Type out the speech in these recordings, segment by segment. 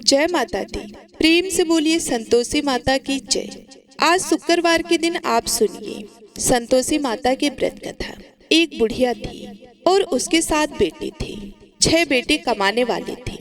जय माता दी। प्रेम से बोलिए संतोषी माता की जय। आज शुक्रवार के दिन आप सुनिए संतोषी माता की व्रत कथा। एक बुढ़िया थी और उसके 7 बेटे थे। 6 बेटे कमाने वाले थे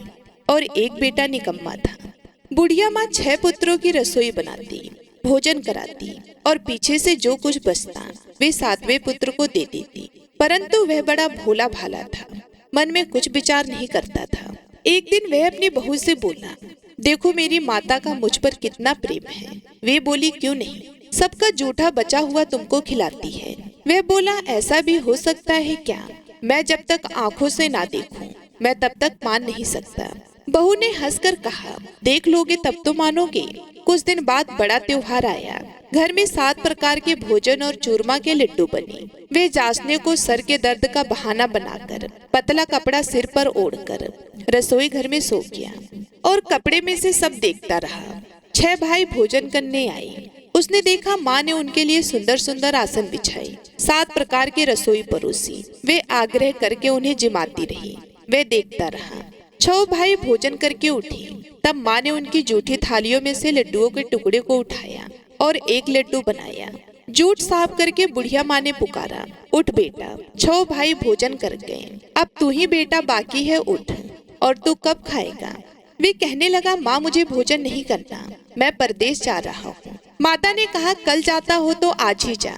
और एक बेटा निकम्मा था। बुढ़िया माँ 6 पुत्रों की रसोई बनाती, भोजन कराती और पीछे से जो कुछ बचता वे 7वें पुत्र को दे देती। परंतु वह बड़ा भोला भाला था, मन में कुछ विचार नहीं करता था। एक दिन वह अपनी बहू से बोला, देखो मेरी माता का मुझ पर कितना प्रेम है। वे बोली, क्यों नहीं, सबका जूठा बचा हुआ तुमको खिलाती है। वह बोला, ऐसा भी हो सकता है क्या? मैं जब तक आंखों से ना देखूं, मैं तब तक मान नहीं सकता। बहू ने हंसकर कहा, देख लोगे तब तो मानोगे। कुछ दिन बाद बड़ा त्योहार आया। घर में 7 प्रकार के भोजन और चूरमा के लड्डू बने। वे जांचने को सर के दर्द का बहाना बनाकर पतला कपड़ा सिर पर ओढ़कर रसोई घर में सो गया और कपड़े में से सब देखता रहा। 6 भाई भोजन करने आए। उसने देखा माँ ने उनके लिए सुंदर सुंदर आसन बिछाए, 7 प्रकार की रसोई परोसी। वे आग्रह करके उन्हें जिमाती रही। वे देखता रहा। 6 भाई भोजन करके उठे। तब माँ ने उनकी जूठी थालियों में से लड्डुओं के टुकड़े को उठाया और एक लड्डू बनाया। जूठ साफ करके बुढ़िया माँ ने पुकारा, उठ बेटा, 6 भाई भोजन कर गए, अब तू ही बेटा बाकी है, उठ, और तू कब खाएगा? वे कहने लगा, माँ मुझे भोजन नहीं करना, मैं परदेश जा रहा हूँ। माता ने कहा, कल जाता हो तो आज ही जा।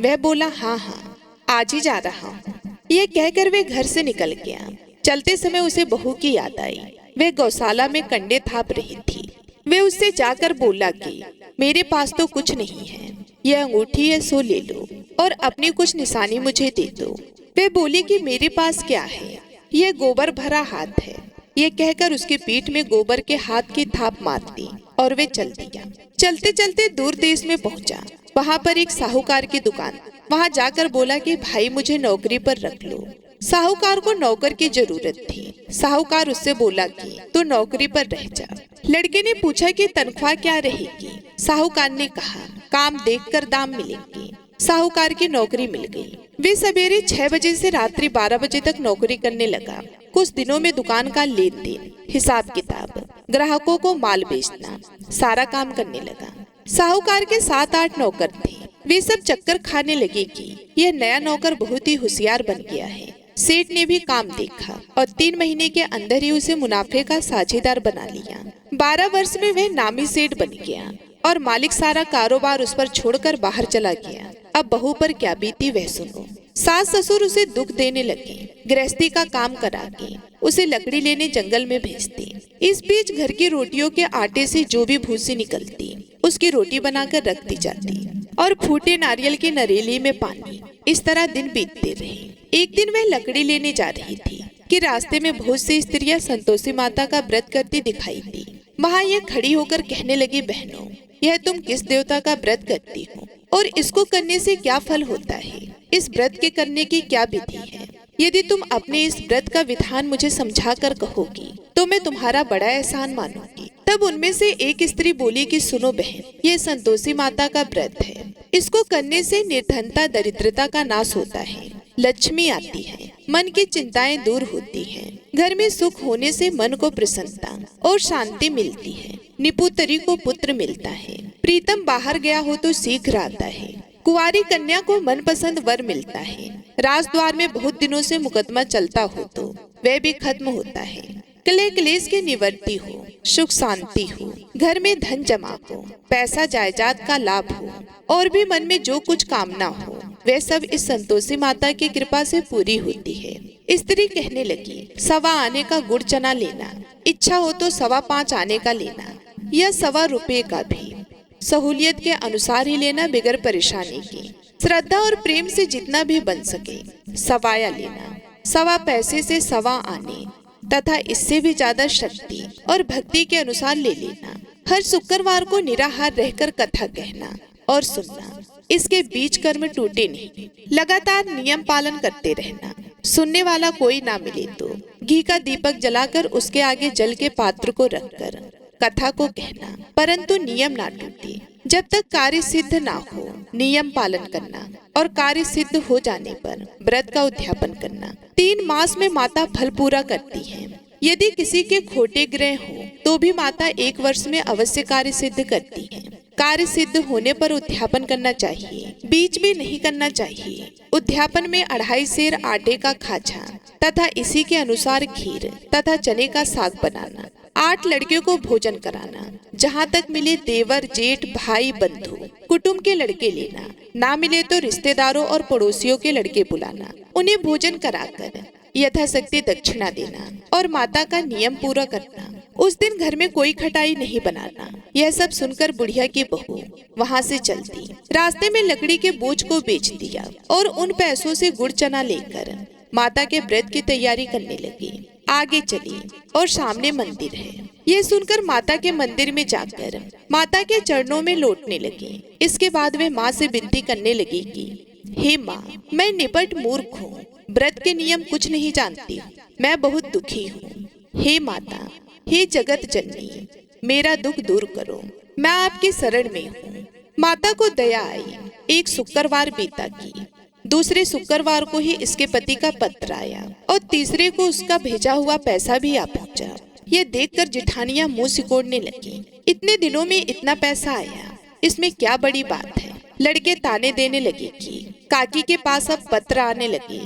वह बोला, हाँ हाँ आज ही जा रहा हूँ। यह कहकर वे घर से निकल गया। चलते समय उसे बहू की याद आई। वह गौशाला में कंडे थाप रही थी। वे उससे जाकर बोला कि मेरे पास तो कुछ नहीं है, यह अंगूठी है सो ले लो और अपनी कुछ निशानी मुझे दे दो। वे बोली कि मेरे पास क्या है, यह गोबर भरा हाथ है। ये कहकर उसकी पीठ में गोबर के हाथ की थाप मार दी और वे चल दिया। चलते चलते दूर देश में पहुंचा। वहां पर एक साहूकार की दुकान। वहां जाकर बोला कि भाई मुझे नौकरी पर रख लो। साहूकार को नौकर की जरूरत थी। साहूकार उससे बोला कि तू नौकरी पर रह जा। लड़के ने पूछा कि तनख्वाह क्या रहेगी? साहूकार ने कहा, काम देखकर दाम मिलेंगे। साहूकार की नौकरी मिल गई। वे सवेरे 6 बजे से रात्रि 12 बजे तक नौकरी करने लगा। कुछ दिनों में दुकान का लेन देन, हिसाब किताब, ग्राहकों को माल बेचना, सारा काम करने लगा। साहूकार के 7-8 नौकर थे। वे सब चक्कर खाने लगे कि यह नया नौकर बहुत ही होशियार बन गया है। सेठ ने भी काम देखा और 3 महीने के अंदर ही उसे मुनाफे का साझेदार बना लिया। 12 वर्ष में वह नामी सेठ बन गया और मालिक सारा कारोबार उस पर छोड़कर बाहर चला गया। अब बहू पर क्या बीती वह सुनो। सास ससुर उसे दुख देने लगे। गृहस्थी का काम करा के उसे लकड़ी लेने जंगल में भेजते। इस बीच घर की रोटियों के आटे से जो भी भूसी निकलती उसकी रोटी बनाकर रख दी जाती और फूटे नारियल के नरेली में पानी। इस तरह दिन बीतते रहे। एक दिन वह लकड़ी लेने जा रही थी कि रास्ते में बहुत सी स्त्रियां संतोषी माता का व्रत करती दिखाई दी। वहाँ यह खड़ी होकर कहने लगी, बहनों, यह तुम किस देवता का व्रत करती हो और इसको करने से क्या फल होता है? इस व्रत के करने की क्या विधि है? यदि तुम अपने इस व्रत का विधान मुझे समझा कर कहोगी तो मैं तुम्हारा बड़ा एहसान मानूंगी। तब उनमें से एक स्त्री बोली कि सुनो बहन, ये संतोषी माता का व्रत है। इसको करने से निर्धनता दरिद्रता का नाश होता है, लक्ष्मी आती है, मन की चिंताएं दूर होती हैं, घर में सुख होने से मन को प्रसन्नता और शांति मिलती है, निपुतरी को पुत्र मिलता है, प्रीतम बाहर गया हो तो शीघ्र आता है, कुंवारी कन्या को मनपसंद वर मिलता है, राजद्वार में बहुत दिनों से मुकदमा चलता हो तो वह भी खत्म होता है, कलह क्लेश की निवृत्ति हो, सुख शांति हो, घर में धन जमा हो, पैसा जायदाद का लाभ हो और भी मन में जो कुछ कामना हो वह सब इस संतोषी माता की कृपा से पूरी होती है। स्त्री कहने लगी, 1.25 आने का गुड़ चना लेना, इच्छा हो तो 5.25 आने का लेना, या 1.25 रुपए का भी, सहूलियत के अनुसार ही लेना बिगर परेशानी की। श्रद्धा और प्रेम से जितना भी बन सके 1.25 लेना, 1.25 पैसे से 1.25 आने तथा इससे भी ज्यादा शक्ति और भक्ति के अनुसार ले लेना। हर शुक्रवार को निराहार रहकर कथा कहना और सुनना। इसके बीच कर्म टूटे नहीं। लगातार नियम पालन करते रहना। सुनने वाला कोई ना मिले तो घी का दीपक जलाकर उसके आगे जल के पात्र को रखकर कथा को कहना, परंतु नियम ना टूटे। जब तक कार्य सिद्ध ना हो नियम पालन करना और कार्य सिद्ध हो जाने पर व्रत का उद्यापन करना। 3 मास में माता फल पूरा करती है। यदि किसी के खोटे ग्रह हो तो भी माता 1 वर्ष में अवश्य कार्य सिद्ध करती है। कार्य सिद्ध होने पर उद्यापन करना चाहिए, बीच भी नहीं करना चाहिए। उद्यापन में 2.5 सेर आटे का खाजा तथा इसी के अनुसार खीर तथा चने का साग बनाना, 8 लड़कियों को भोजन कराना, जहाँ तक मिले देवर जेठ भाई बंधु कुटुंब के लड़के लेना, ना मिले तो रिश्तेदारों और पड़ोसियों के लड़के बुलाना, उन्हें भोजन कराकर यथाशक्ति दक्षिणा देना और माता का नियम पूरा करना। उस दिन घर में कोई खटाई नहीं बनाना। यह सब सुनकर बुढ़िया की बहू वहाँ से चलती, रास्ते में लकड़ी के बोझ को बेच दिया और उन पैसों से गुड़ चना लेकर माता के व्रत की तैयारी करने लगी। आगे चली और सामने मंदिर है। ये सुनकर माता के मंदिर में जाकर माता के चरणों में लौटने लगी। इसके बाद वे माँ से विनती करने लगी कि हे माँ, मैं निपट मूर्ख हूँ, व्रत के नियम कुछ नहीं जानती, मैं बहुत दुखी हूँ। हे माता, हे जगत जननी, मेरा दुख दूर करो, मैं आपकी शरण में हूँ। माता को दया आई। एक शुक्रवार बीता की, दूसरे शुक्रवार को ही इसके पति का पत्र आया और तीसरे को उसका भेजा हुआ पैसा भी आ पहुंचा। यह देखकर जेठानियां मुंह सिकोड़ने लगी। इतने दिनों में इतना पैसा आया, इसमें क्या बड़ी बात है। लड़के ताने देने लगे कि काकी के पास अब पत्र आने लगे,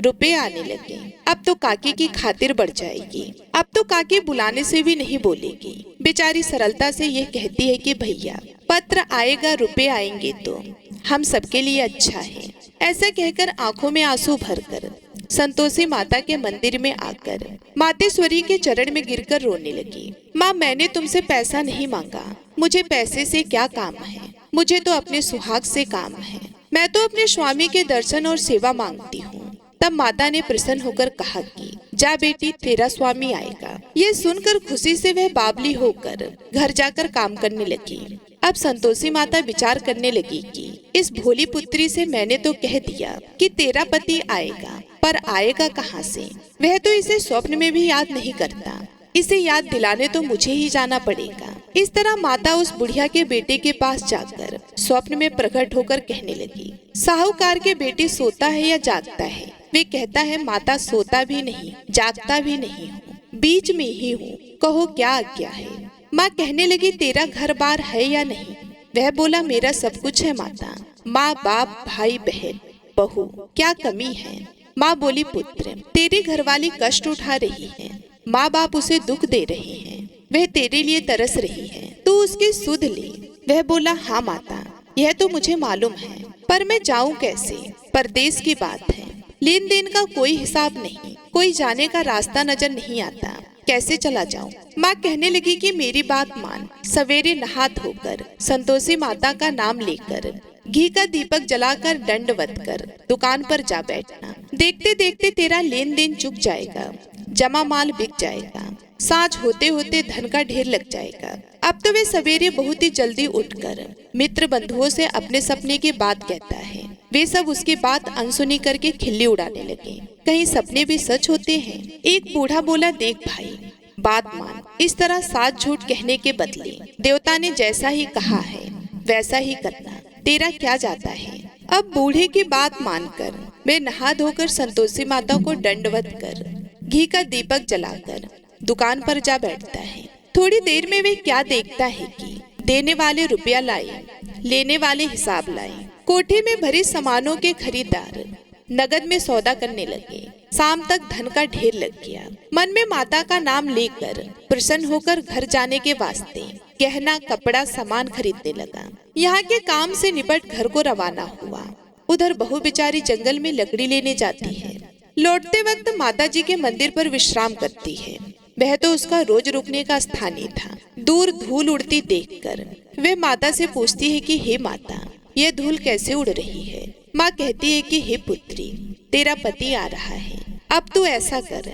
रुपए आने लगे, अब तो काकी की खातिर बढ़ जाएगी, अब तो काकी बुलाने से भी नहीं बोलेगी। बेचारी सरलता से यह कहती है कि भैया पत्र आएगा, रुपए आएंगे तो हम सबके लिए अच्छा है। ऐसा कहकर आंखों में आंसू भरकर संतोषी माता के मंदिर में आकर मातेश्वरी के चरण में गिरकर रोने लगी। माँ, मैंने तुमसे पैसा नहीं मांगा, मुझे पैसे से क्या काम है, मुझे तो अपने सुहाग से काम है, मैं तो अपने स्वामी के दर्शन और सेवा मांगती हूँ। तब माता ने प्रसन्न होकर कहा कि जा बेटी, तेरा स्वामी आएगा। ये सुनकर खुशी से वह बावली होकर घर जाकर काम करने लगी। अब संतोषी माता विचार करने लगी कि इस भोली पुत्री से मैंने तो कह दिया कि तेरा पति आएगा, पर आएगा कहाँ से? वह तो इसे स्वप्न में भी याद नहीं करता, इसे याद दिलाने तो मुझे ही जाना पड़ेगा। इस तरह माता उस बुढ़िया के बेटे के पास जाकर स्वप्न में प्रकट होकर कहने लगी, साहूकार के बेटे सोता है या जागता है? वे कहता है, माता सोता भी नहीं जागता भी नहीं हूँ, बीच में ही हूँ, कहो क्या आज्ञा है। माँ कहने लगी, तेरा घर बार है या नहीं? वह बोला, मेरा सब कुछ है माता, माँ बाप भाई बहन बहू, क्या कमी है? माँ बोली, पुत्र, तेरी घरवाली कष्ट उठा रही है, माँ बाप उसे दुख दे रहे हैं, वह तेरे लिए तरस रही है, तू उसकी सुध ले। वह बोला, हाँ माता, यह तो मुझे मालूम है, पर मैं जाऊं कैसे? परदेश की बात है, लेन देन का कोई हिसाब नहीं, कोई जाने का रास्ता नजर नहीं आता, कैसे चला जाऊं? माँ कहने लगी कि मेरी बात मान, सवेरे नहा धोकर संतोषी माता का नाम लेकर घी का दीपक जलाकर दंडवत कर दुकान पर जा बैठना। देखते देखते तेरा लेन देन चुक जाएगा, जमा माल बिक जाएगा, सांझ होते होते धन का ढेर लग जाएगा। अब तो वे सवेरे बहुत ही जल्दी उठकर मित्र बंधुओं से अपने सपने की बात कहता है। वे सब उसकी बात अनसुनी करके खिल्ली उड़ाने लगे। कहीं सपने भी सच होते हैं? एक बूढ़ा बोला, देख भाई, बात मान, इस तरह साच झूठ कहने के बदले देवता ने जैसा ही कहा है वैसा ही करना, तेरा क्या जाता है? अब बूढ़े की बात मानकर वे नहा धोकर संतोषी माता को दंडवत कर घी का दीपक जलाकर दुकान पर जा बैठता है। थोड़ी देर में वे क्या देखता है कि देने वाले रुपया लाए, लेने वाले हिसाब लाए। कोठे में भरे सामानों के खरीदार नगद में सौदा करने लगे। शाम तक धन का ढेर लग गया। मन में माता का नाम लेकर प्रसन्न होकर घर जाने के वास्ते गहना कपड़ा सामान खरीदने लगा। यहाँ के काम से निपट घर को रवाना हुआ। उधर बहू बेचारी जंगल में लकड़ी लेने जाती है। लौटते वक्त माता जी के मंदिर पर विश्राम करती है। वह तो उसका रोज रुकने का स्थान ही था। दूर धूल उड़ती देखकर वह माता से पूछती है कि हे माता, यह धूल कैसे उड़ रही है? माँ कहती है कि हे पुत्री, तेरा पति आ रहा है, अब तू ऐसा कर,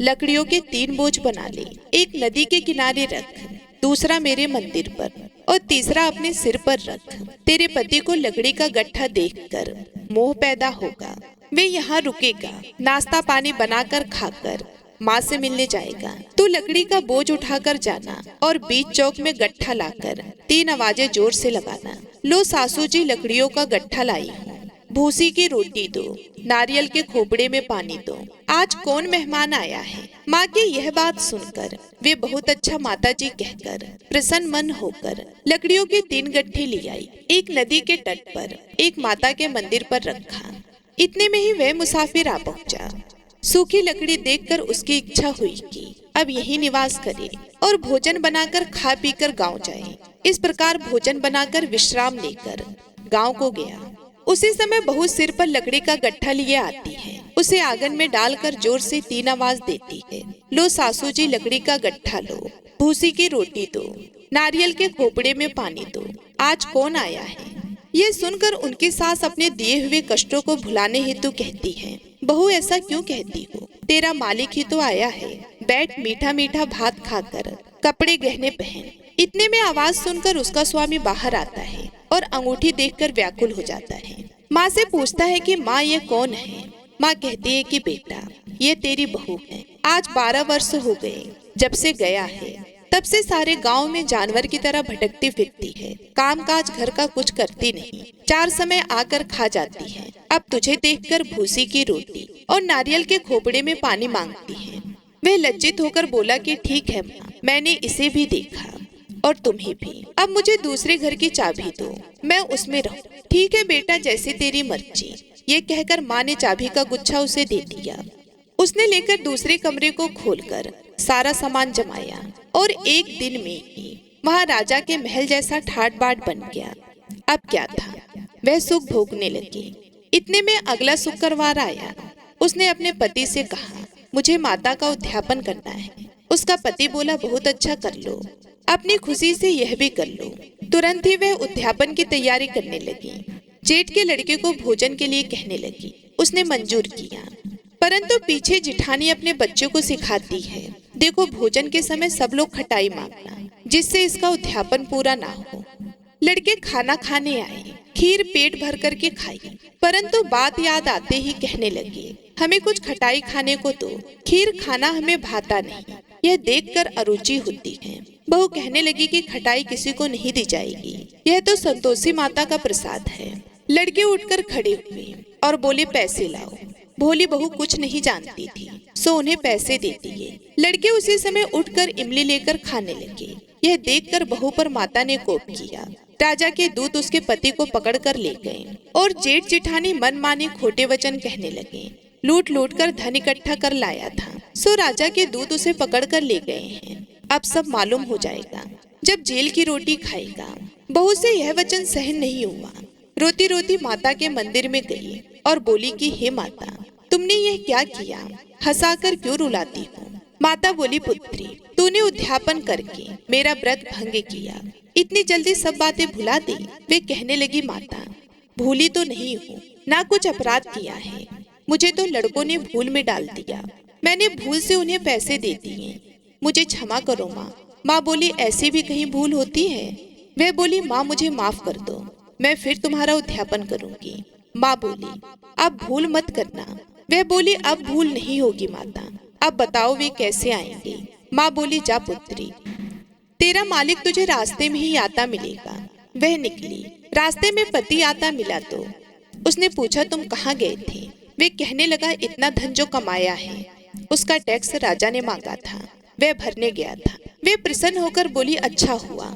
लकड़ियों के 3 बोझ बना ले, एक नदी के किनारे रख, दूसरा मेरे मंदिर पर और तीसरा अपने सिर पर रख। तेरे पति को लकड़ी का गट्ठा देखकर मोह पैदा होगा, वे यहाँ रुकेगा, नाश्ता पानी बनाकर खाकर माँ से मिलने जाएगा। तू लकड़ी का बोझ उठाकर जाना और बीच चौक में गट्ठा लाकर 3 आवाजें जोर से लगाना, लो सासू जी लकड़ियों का गट्ठा लाई हूँ, भूसी की रोटी दो, नारियल के खोपड़े में पानी दो, आज कौन मेहमान आया है। माँ की यह बात सुनकर वे बहुत अच्छा माताजी कहकर प्रसन्न मन होकर लकड़ियों की 3 गट्ठी ले आई। एक नदी के तट पर एक माता के मंदिर पर रखा। इतने में ही वह मुसाफिर आ पहुंचा। सूखी लकड़ी देखकर उसकी इच्छा हुई कि अब यही निवास करे और भोजन बनाकर खा पीकर गांव जाए। इस प्रकार भोजन बनाकर विश्राम लेकर गांव को गया। उसी समय बहू सिर पर लकड़ी का गट्ठा लिए आती है। उसे आंगन में डालकर जोर से 3 आवाज देती है, लो सासू जी लकड़ी का गट्ठा लो, भूसी की रोटी दो, नारियल के खोपड़े में पानी दो, आज कौन आया है। ये सुनकर उनकी सास अपने दिए हुए कष्टों को भुलाने हेतु कहती है, बहू ऐसा क्यों कहती हो, तेरा मालिक ही तो आया है, बैठ मीठा मीठा भात खाकर कपड़े गहने पहन। इतने में आवाज सुनकर उसका स्वामी बाहर आता है और अंगूठी देखकर व्याकुल हो जाता है। माँ से पूछता है कि माँ ये कौन है। माँ कहती है कि बेटा ये तेरी बहू है। आज 12 वर्ष हो गए जब से गया है, तब से सारे गांव में जानवर की तरह भटकती फिरती है, काम काज घर का कुछ करती नहीं, 4 समय आकर खा जाती है। अब तुझे देखकर भूसी की रोटी और नारियल के खोपड़े में पानी मांगती है। वह लज्जित होकर बोला कि ठीक है माँ, मैंने इसे भी देखा और तुम्हें भी। अब मुझे दूसरे घर की चाबी दो, मैं उसमें रहूं। ठीक है बेटा, जैसे तेरी मर्जी। ये कहकर माँ ने चाबी का गुच्छा उसे दे दिया। उसने लेकर दूसरे कमरे को खोलकर सारा सामान जमाया और एक दिन में ही वहाँ राजा के महल जैसा ठाट बाट बन गया। अब क्या था, वह सुख भोगने लगी। इतने में अगला शुक्रवार आया। उसने अपने पति से कहा, मुझे माता का उद्यापन करना है। उसका पति बोला, बहुत अच्छा कर लो, अपनी खुशी से यह भी कर लो। तुरंत ही वह उद्यापन की तैयारी करने लगी। जेठ के लड़के को भोजन के लिए कहने लगी। उसने मंजूर किया, परंतु पीछे जिठानी अपने बच्चों को सिखाती है, देखो भोजन के समय सब लोग खटाई मांगना, जिससे इसका उद्यापन पूरा ना हो। लड़के खाना खाने आए, खीर पेट भर करके खाई, परंतु बात याद आते ही कहने लगे, हमें कुछ खटाई खाने को दो, खीर खाना हमें भाता नहीं। यह देखकर अरुचि होती है। बहू कहने लगी कि खटाई किसी को नहीं दी जाएगी, यह तो संतोषी माता का प्रसाद है। लड़के उठकर खड़े हुए और बोले, पैसे लाओ। भोली बहू कुछ नहीं जानती थी, सो उन्हें पैसे दे दिए। लड़के उसी समय उठकर इमली लेकर खाने लगे। यह देखकर बहू पर माता ने कोप किया। राजा के दूत उसके पति को पकड़कर ले गए और जेठ जिठानी मनमाने खोटे वचन कहने लगे। लूट लूट कर धन इकट्ठा कर लाया था, सो राजा के दूत उसे पकड़कर ले गए हैं। अब सब मालूम हो जाएगा जब जेल की रोटी खाएगा। बहू से यह वचन सहन नहीं हुआ। रोती रोती माता के मंदिर में गई और बोली कि हे माता, तुमने यह क्या किया, हंसाकर क्यों रुलाती हो। माता बोली, पुत्री तूने उद्यापन करके मेरा व्रत भंग किया, इतनी जल्दी सब बातें भुला दी। वे कहने लगी, माता भूली तो नहीं हूँ, ना कुछ अपराध किया है, मुझे तो लड़कों ने भूल में डाल दिया, मैंने भूल से उन्हें पैसे दे दिए, मुझे क्षमा करो माँ। माँ बोली, ऐसी भी कहीं भूल होती है। वह बोली, माँ मुझे माफ कर दो, मैं फिर तुम्हारा उद्यापन करूंगी। माँ बोली, अब भूल मत करना। वह बोली, अब भूल नहीं होगी माता, अब बताओ वे कैसे आएंगे। माँ बोली, जा पुत्री, तेरा मालिक तुझे रास्ते में ही आता मिलेगा। वह निकली। रास्ते में पति आता मिला तो उसने पूछा, तुम कहाँ गए थे। वे कहने लगा, इतना धन जो कमाया है उसका टैक्स राजा ने मांगा था, वह भरने गया था। वे प्रसन्न होकर बोली, अच्छा हुआ,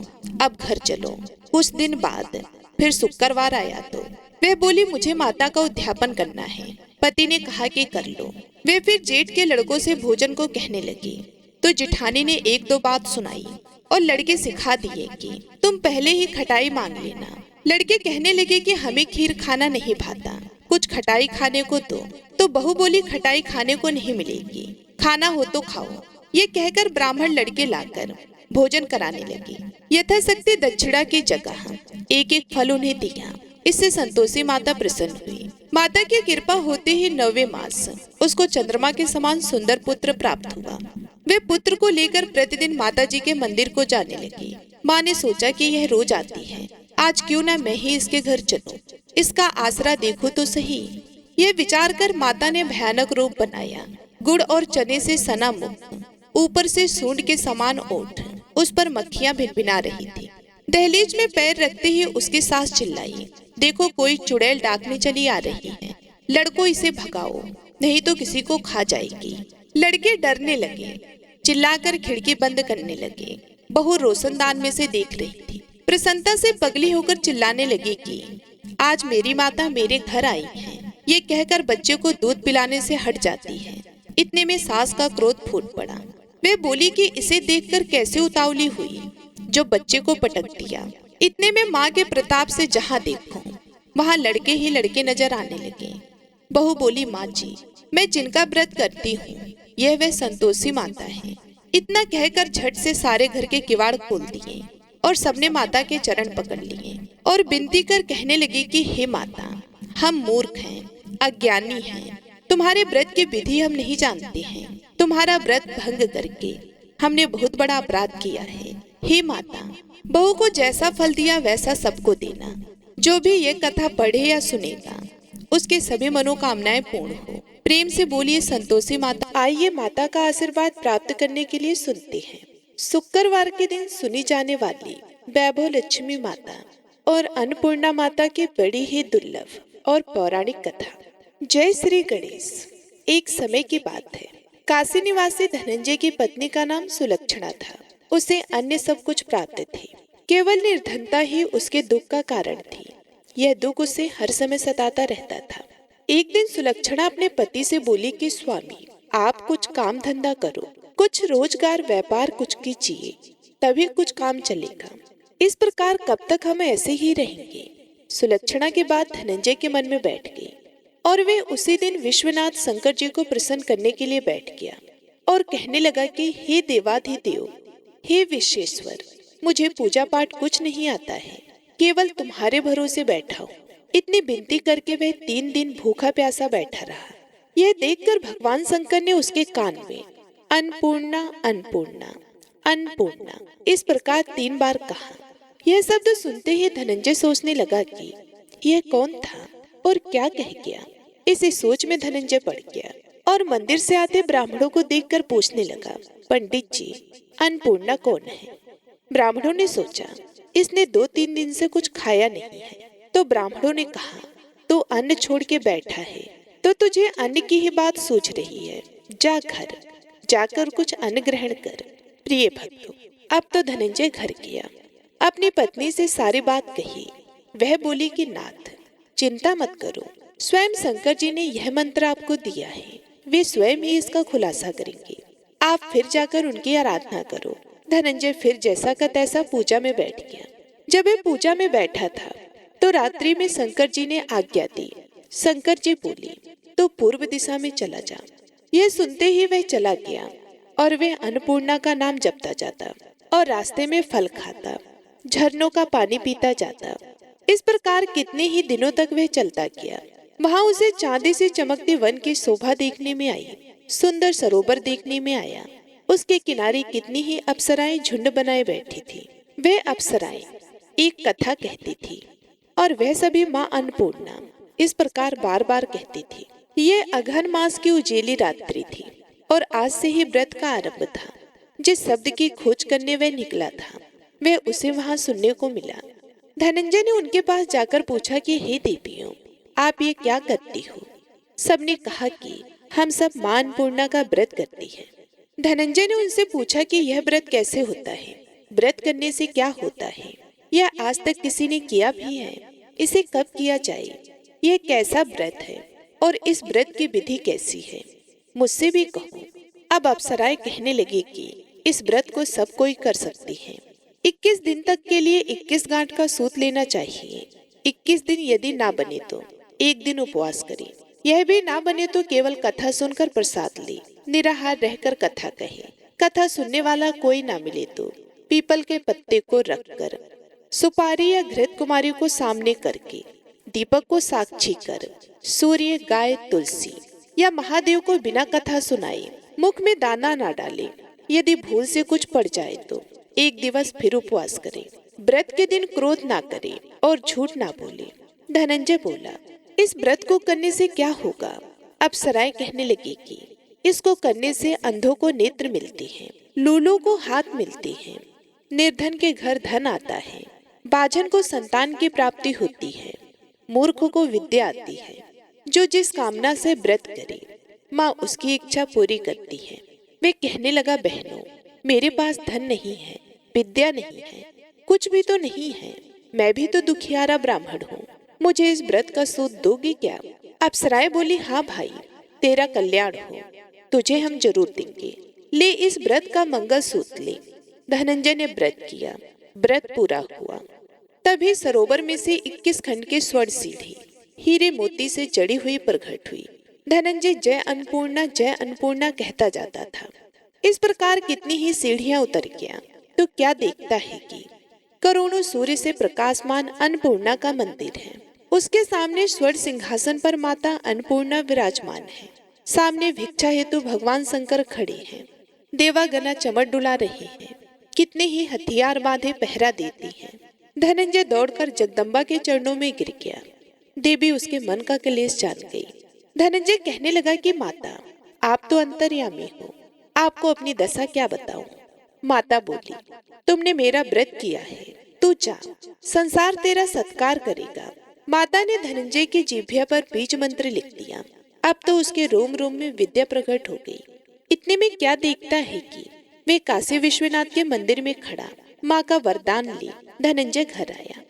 अब घर चलो। कुछ दिन बाद फिर शुक्रवार आया तो वह बोली, मुझे माता का उद्यापन करना है। पति ने कहा कि कर लो। वे फिर जेठ के लड़कों से भोजन को कहने लगी तो जिठानी ने 1-2 बात सुनाई और लड़के सिखा दिए कि तुम पहले ही खटाई मांग लेना। लड़के कहने लगे कि हमें खीर खाना नहीं भाता, कुछ खटाई खाने को दो। तो बहू बोली, खटाई खाने को नहीं मिलेगी, खाना हो तो खाओ। ये कहकर ब्राह्मण लड़के लाकर भोजन कराने लगी। यथाशक्ति दक्षिणा की जगह 1-1 फल उन्हें दिया। इससे संतोषी माता प्रसन्न हुई। माता की कृपा होते ही 9वें मास उसको चंद्रमा के समान सुंदर पुत्र प्राप्त हुआ। वे पुत्र को लेकर प्रतिदिन माता जी के मंदिर को जाने लगी। माँ ने सोचा कि यह रोज आती है, आज क्यों ना मैं ही इसके घर चलूं, इसका आसरा देखो तो सही। यह विचार कर माता ने भयानक रूप बनाया। गुड़ और चने से सना मुख, ऊपर से सूंड के समान ओठ, उस पर मक्खियां भिनभिना रही थी। दहलीज में पैर रखते ही उसकी सास चिल्लाई, देखो कोई चुड़ैल डाकने चली आ रही है, लड़कों इसे भगाओ, नहीं तो किसी को खा जाएगी। लड़के डरने लगे, चिल्लाकर खिड़की बंद करने लगे। बहू रोशनदान में से देख रही थी। प्रसन्नता से पगली होकर चिल्लाने लगी कि आज मेरी माता मेरे घर आई है। ये कहकर बच्चे को दूध पिलाने से हट जाती है। इतने में सास का क्रोध फूट पड़ा। वे बोली कि इसे देखकर कैसे उतावली हुई जो बच्चे को पटक दिया। इतने में माँ के प्रताप से जहाँ देखो वहाँ लड़के ही लड़के नजर आने लगे। बहू बोली, माँ जी, मैं जिनका व्रत करती हूँ यह वह संतोषी माता है। इतना कहकर झट से सारे घर के किवाड़ खोल दिए और सबने माता के चरण पकड़ लिए और विनती कर कहने लगी कि हे माता, हम मूर्ख हैं, अज्ञानी हैं, तुम्हारे व्रत की विधि हम नहीं जानते हैं। तुम्हारा व्रत भंग करके हमने बहुत बड़ा अपराध किया है। हे माता, बहू को जैसा फल दिया वैसा सबको देना। जो भी ये कथा पढ़े या सुनेगा उसके सभी मनोकामनाएं पूर्ण हो। प्रेम से बोलिए संतोषी माता। आइए माता का आशीर्वाद प्राप्त करने के लिए सुनते हैं शुक्रवार के दिन सुनी जाने वाली वैभव लक्ष्मी माता और अन्नपूर्णा माता की बड़ी ही दुर्लभ और पौराणिक कथा। जय श्री गणेश। एक समय की बात है, काशी निवासी धनंजय की पत्नी का नाम सुलक्षणा था। उसे अन्य सब कुछ प्राप्त थी, केवल निर्धनता ही उसके दुख का कारण थी। यह दुख उसे हर समय सताता रहता था। एक दिन सुलक्षणा अपने पति से बोली कि स्वामी, आप कुछ काम धंधा करो, कुछ रोजगार व्यापार कुछ कीजिए, तभी कुछ काम चलेगा। इस प्रकार कब तक हम ऐसे ही रहेंगे। सुलक्षणा की बात धनंजय के मन में बैठ गई और वे उसी दिन विश्वनाथ शंकर जी को प्रसन्न करने के लिए बैठ गया और कहने लगा कि हे देवाधिदेव, हे विश्वेश्वर, मुझे पूजा पाठ कुछ नहीं आता है, केवल तुम्हारे भरोसे बैठा हूँ। इतनी विनती करके वह 3 दिन भूखा प्यासा बैठा रहा। यह देखकर भगवान शंकर ने उसके कान में अन्नपूर्णा अन्नपूर्णा अन्नपूर्णा इस प्रकार 3 बार कहा। यह शब्द सुनते ही धनंजय सोचने लगा कि यह कौन था और क्या कह गया। इसी सोच में धनंजय पड़ गया और मंदिर से आते ब्राह्मणों को देखकर पूछने लगा, पंडित जी, अन्नपूर्णा कौन है। ब्राह्मणों ने सोचा इसने 2-3 दिन से कुछ खाया नहीं है, तो ब्राह्मणों ने कहा, तू अन्न छोड़ के बैठा है तो तुझे अन्न की ही बात सूझ रही है। जा घर जाकर कुछ अन्न ग्रहण कर। प्रिय भक्तों, अब तो धनंजय घर गया, अपनी पत्नी से सारी बात कही। वह बोली कि नाथ, चिंता मत करो, स्वयं शंकर जी ने यह मंत्र आपको दिया है, वे स्वयं ही इसका खुलासा करेंगे। आप फिर जाकर उनकी आराधना करो। धनंजय फिर जैसा का तैसा पूजा में बैठ गया। जब वह पूजा में बैठा था तो रात्रि में शंकर जी ने आज्ञा दी। शंकर जी बोली, तो पूर्व दिशा में चला जा। यह सुनते ही वह चला गया और वह अन्नपूर्णा का नाम जपता जाता और रास्ते में फल खाता, झरनों का पानी पीता जाता। इस प्रकार कितने ही दिनों तक वह चलता गया। वहां उसे चांदी से चमकते वन की शोभा देखने में आई, सुंदर सरोवर देखने में आया। उसके किनारे कितनी ही अप्सराएं झुंड बनाए बैठी थी। वह अप्सराएं एक कथा कहती थी और वह सभी माँ अन्नपूर्णा इस प्रकार बार बार कहती थी। ये अघन मास की उजेली रात्रि थी और आज से ही व्रत का आरंभ था। जिस शब्द की खोज करने वह निकला था वह उसे वहां सुनने को मिला। धनंजय ने उनके पास जाकर पूछा कि हे देवियों, आप ये क्या करती हो। सबने कहा कि हम सब माँ अन्नपूर्णा का व्रत करती हैं। धनंजय ने उनसे पूछा कि यह व्रत कैसे होता है, व्रत करने से क्या होता है, यह आज तक किसी ने किया भी है, इसे कब किया जाए, यह कैसा व्रत है और इस व्रत की विधि कैसी है, मुझसे भी कहो। अब अप्सराएं कहने लगी कि इस व्रत को सब कोई कर सकती है। 21 दिन तक के लिए 21 गांठ का सूत लेना चाहिए। 21 दिन यदि ना बने तो 1 दिन उपवास करे। यह भी ना बने तो केवल कथा सुनकर प्रसाद ले, निराहार रहकर कथा कहे। कथा सुनने वाला कोई ना मिले तो पीपल के पत्ते को रखकर, सुपारी या घृत कुमारी को सामने करके, दीपक को साक्षी कर, सूर्य, गाय, तुलसी या महादेव को बिना कथा सुनाए मुख में दाना ना डाले। यदि भूल से कुछ पड़ जाए तो 1 दिवस फिर उपवास करे। व्रत के दिन क्रोध ना करे और झूठ ना बोले। धनंजय बोला, इस व्रत को करने से क्या होगा। अप्सराएं कहने लगी कि इसको करने से अंधों को नेत्र मिलते हैं, लूलों को हाथ मिलते हैं, निर्धन के घर धन आता है, बाझन को संतान की प्राप्ति होती है, मूर्ख को विद्या आती है। जो जिस कामना से व्रत करे, माँ उसकी इच्छा पूरी करती है। वे कहने लगा, बहनों, मेरे पास धन नहीं है, विद्या नहीं है, कुछ भी तो नहीं है। मैं भी तो दुखियारा ब्राह्मण हूँ, मुझे इस व्रत का सूद दोगी क्या? अप्सराएं बोली, हाँ भाई, तेरा कल्याण हो, तुझे हम जरूर देंगे। ले इस व्रत का मंगल सूत्र ले। धनंजय ने व्रत किया, व्रत पूरा हुआ। तभी सरोवर में से 21 खंड के स्वर्ण सीढ़ी हीरे मोती से जड़ी हुई प्रकट हुई। धनंजय जय अन्नपूर्णा कहता जाता था। इस प्रकार कितनी ही सीढ़ियां उतर गया तो क्या देखता है कि करोड़ों सूर्य से प्रकाशमान अन्नपूर्णा का मंदिर है। उसके सामने स्वर्ण सिंहासन पर माता अन्नपूर्णा विराजमान है। सामने भिक्षा हेतु भगवान शंकर खड़े हैं। देवागना चमट डुला रहे हैं। कितने ही हथियार बांधे पहरा देती हैं। धनंजय दौड़कर जगदम्बा के चरणों में गिर गया। देवी उसके मन का क्लेश जान गई। धनंजय कहने लगा कि माता, आप तो अंतर्यामी हो, आपको अपनी दशा क्या बताऊं? माता बोली, तुमने मेरा व्रत किया है, तू जा, संसार तेरा सत्कार करेगा। माता ने धनंजय की जिह्वा पर बीज मंत्र लिख दिया। अब तो उसके रोम रोम में विद्या प्रकट हो गई। इतने में क्या देखता है कि वे काशी विश्वनाथ के मंदिर में खड़ा माँ का वरदान ले धनंजय घर आया।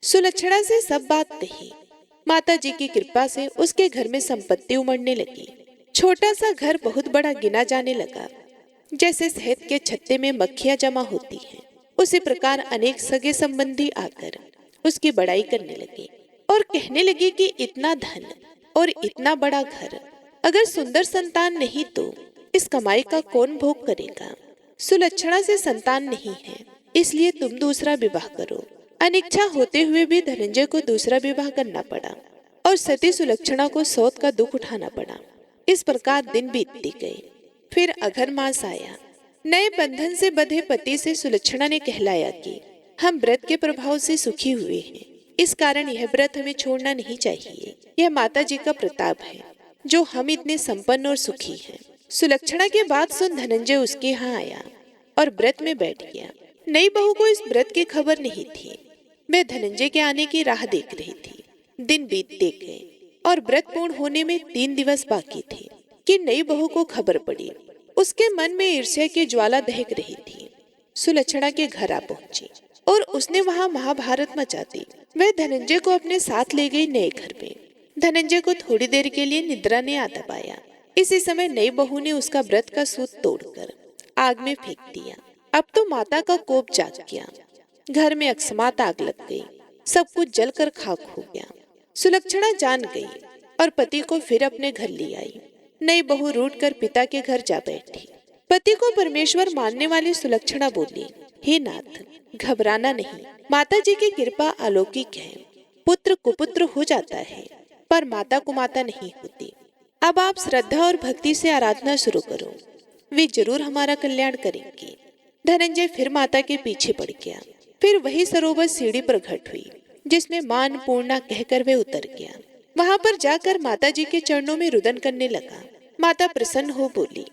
सुलक्षणा से सब बात कही। माता जी की कृपा से उसके घर में संपत्ति उमड़ने लगी। छोटा सा घर बहुत बड़ा गिना जाने लगा। जैसे शहद के छत्ते में मक्खियां जमा होती हैं, उसी प्रकार अनेक सगे संबंधी आकर उसकी बड़ाई करने लगे और कहने लगे कि इतना धन और इतना बड़ा घर, अगर सुंदर संतान नहीं तो इस कमाई का कौन भोग करेगा? सुलक्षणा से संतान नहीं है, इसलिए तुम दूसरा विवाह करो। अनिच्छा होते हुए भी धनंजय को दूसरा विवाह करना पड़ा और सती सुलक्षणा को सौत का दुख उठाना पड़ा। इस प्रकार दिन बीतते गए। फिर अघन मास आया। नए बंधन से बंधे पति से सुलक्षणा ने कहलाया कि हम व्रत के प्रभाव से सुखी हुए हैं, इस कारण यह व्रत हमें छोड़ना नहीं चाहिए। यह माता जी का प्रताप है जो हम इतने संपन्न और सुखी हैं। सुलक्षणा के बात सुन धनंजय उसके यहाँ आया और व्रत में बैठ गया। नई बहू को इस व्रत की खबर नहीं थी। वह धनंजय के आने की राह देख रही थी। दिन बीतते गए और व्रत पूर्ण होने में 3 दिवस बाकी थे कि नई बहू को खबर पड़ी। उसके मन में ईर्ष्या की ज्वाला दहक रही थी। सुलक्षणा के घर आ पहुंची और उसने वहां महाभारत मचा दी। वह धनंजय को अपने साथ ले गई नए घर में। धनंजय को थोड़ी देर के लिए निद्रा ने आ दबाया। इसी समय नई बहू ने उसका व्रत का सूत तोड़कर आग में फेंक दिया। अब तो माता का कोप जाग गया। घर में अकस्मात आग लग गई। सब कुछ जलकर खाक हो गया। सुलक्षणा जान गई और पति को फिर अपने घर ले आई। नई बहू रूठ कर पिता के घर जा बैठी। पति को परमेश्वर मानने वाली सुलक्षणा बोली, हे नाथ, घबराना नहीं, माता जी की कृपा अलौकिक है। पुत्र कुपुत्र हो जाता है पर माता कुमाता नहीं होती। अब आप श्रद्धा और भक्ति से आराधना शुरू करो, वे जरूर हमारा कल्याण करेंगे। धनंजय फिर माता के पीछे पड़ गया। फिर वही सरोवर सीढ़ी पर घट हुई जिसमें मां अन्नपूर्णा कहकर वे उतर गया। वहां पर जाकर माता जी के चरणों में रुदन करने लगा। माता प्रसन्न हो बोली,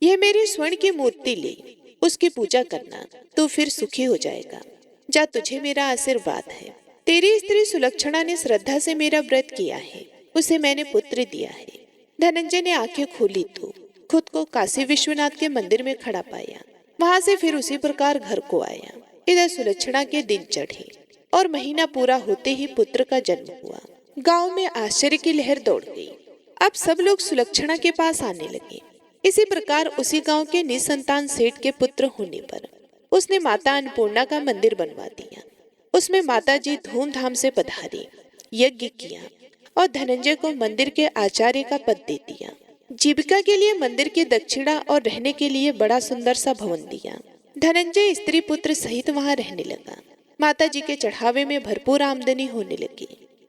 यह मेरी स्वर्ण की मूर्ति ले, उसकी पूजा करना तो फिर सुखी हो जाएगा। जा, तुझे मेरा आशीर्वाद है। तेरी स्त्री सुलक्षणा ने श्रद्धा से मेरा व्रत किया है, उसे मैंने पुत्र दिया है। धनंजय ने आंखें खोली तो खुद को काशी विश्वनाथ के मंदिर में खड़ा पाया। वहां से फिर उसी प्रकार घर को आया। इधर सुलक्षणा के दिन चढ़े और महीना पूरा होते ही पुत्र का जन्म हुआ। गांव में आश्चर्य की लहर दौड़ गई। अब सब लोग सुलक्षणा के पास आने लगे। इसी प्रकार उसी गांव के निसंतान सेठ के पुत्र होने पर उसने माता अन्नपूर्णा का मंदिर बनवा दिया। उसमें माता जी धूमधाम से पधारी, यज्ञ किया और धनंजय को मंदिर के आचार्य का पद दे दिया। जीविका के लिए मंदिर की दक्षिणा और रहने के लिए बड़ा सुंदर सा भवन दिया। धनंजय स्त्री पुत्र सहित वहां रहने लगा। माता जी के चढ़ावे में भरपूर आमदनी होने लगी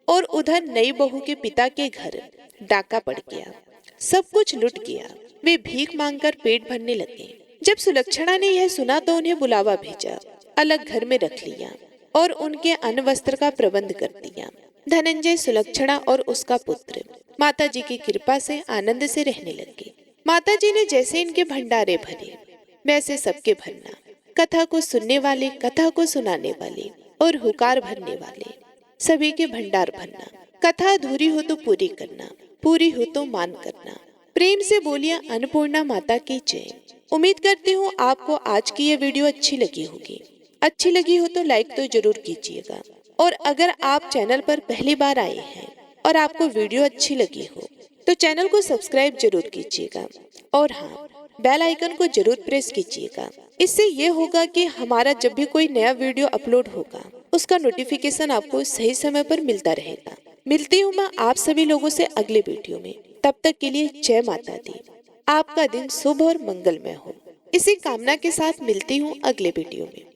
और उधर नई बहू के पिता के घर डाका पड़ गया। सब कुछ लुट गया। वे भीख मांगकर पेट भरने लगे। जब सुलक्षणा ने यह सुना तो उन्हें बुलावा भेजा, अलग घर में रख लिया और उनके अन्न वस्त्र का प्रबंध कर दिया। धनंजय, सुलक्षणा और उसका पुत्र माता जी की कृपा से आनंद से रहने लगे। माता जी ने जैसे इनके भंडारे भरे वैसे सबके भरना। कथा को सुनने वाले, कथा को सुनाने वाले और हुकार भरने वाले, सभी के भंडार भरना। कथा अधूरी हो तो पूरी करना, पूरी हो तो मान करना। प्रेम से बोलिए अन्नपूर्णा माता की जय। उम्मीद करती हूँ आपको आज की ये वीडियो अच्छी लगी होगी। अच्छी लगी हो तो लाइक तो जरूर कीजिएगा, और अगर आप चैनल पर पहली बार आए हैं और आपको वीडियो अच्छी लगी हो तो चैनल को सब्सक्राइब जरूर कीजिएगा, और हाँ, बेल आइकन को जरूर प्रेस कीजिएगा। इससे ये होगा कि हमारा जब भी कोई नया वीडियो अपलोड होगा उसका नोटिफिकेशन आपको सही समय पर मिलता रहेगा। मिलती हूँ मैं आप सभी लोगों से अगले वीडियो में। तब तक के लिए जय माता दी। आपका दिन शुभ और मंगलमय हो, इसी कामना के साथ मिलती हूँ अगले वीडियो में।